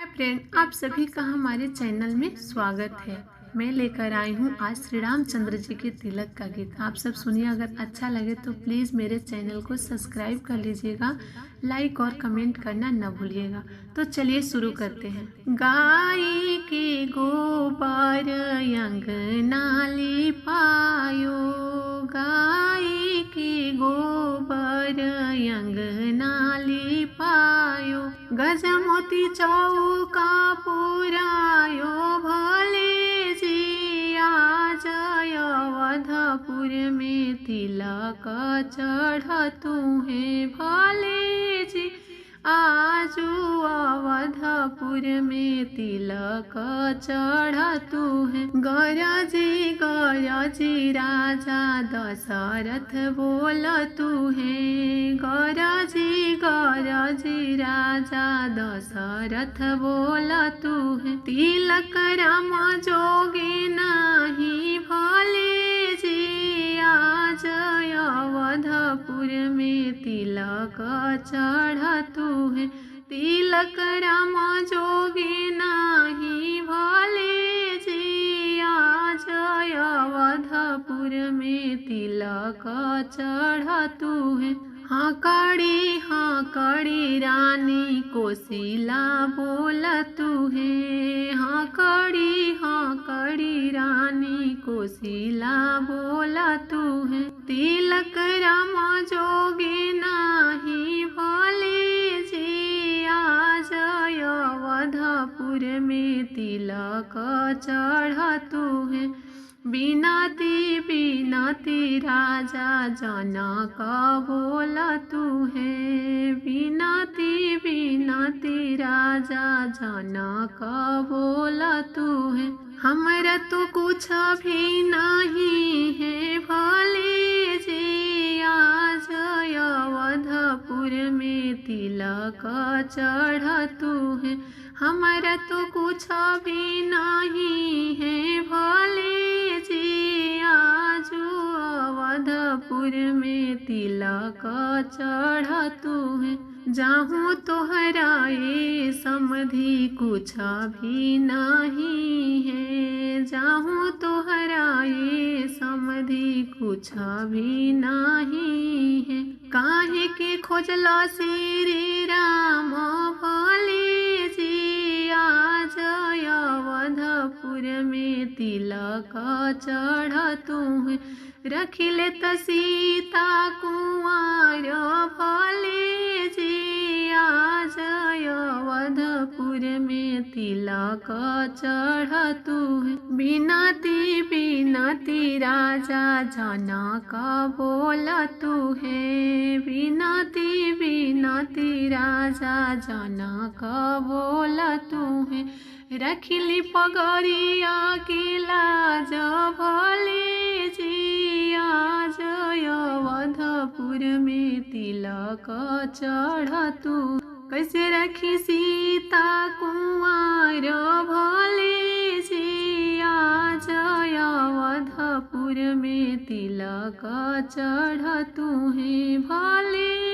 Hi friend, आप सभी का हमारे चैनल में स्वागत है। मैं लेकर आई हूँ आज श्री रामचंद्र जी के तिलक का गीत। आप सब सुनिए, अगर अच्छा लगे तो प्लीज़ मेरे चैनल को सब्सक्राइब कर लीजिएगा, लाइक और कमेंट करना न भूलिएगा। तो चलिए शुरू करते हैं। गाय के गोबर अंगना लिपायो, गाय के गोबर अंगना लिपायो, गजमोती चौका पुरायो, भले जी आज अवधपुर में तिलक चढ़तु है, भले जी आज अवधपुर में तिलक चढ़तु है। गरजी राजा दशरथ बोलतु है, गरजी राजा दशरथ बोलतु है। तिलक राम जोगे नाही, भले जी आज अवधपुर में तिलक चढ़तु है। तिलक राम जोगे नाही, भले जी आज अवधपुर में तिलक चढ़तु है। हाँ कड़ी रानी कोशिला बोलतु है, हाँ कड़ी रानी कोशिला बोलतु है। तिलक राम जोगे नाही, भले जी आज अवधपुर में तिलक चढ़तु है। बिनती राजा जनक बोलतु है, बिनती राजा जनक बोलतु है। हमरा तो कुछ भी नहीं है, भले जी आज अवधपुर में तिलक चढ़तु है। हमरा तो कुछ भी नहीं है, भले जी आज अवधपुर में तिलक चढ़तु है। जाहूँ तोहराए समधि कुछ भी नहीं है, जाहूँ तोहराए समधि कुछ भी नहीं है। काहे के खोजला श्री राम, भले जी आज अवधपुर में तिलक चढ़तु है। रखिले त सीता कुंवर, भले जी आज अवधपुर में तिलक चढ़तु है। बिनती राजा जनक बोलतु है, बिनती राजा जनक बोलतु है। रखिली पगड़िया की लाज, भले जी आज अवधपुर में तिलक चढ़तु। कैसे रखी सीता कुंवर, भले जी आज अवधपुर में तिलक चढ़तु है, भले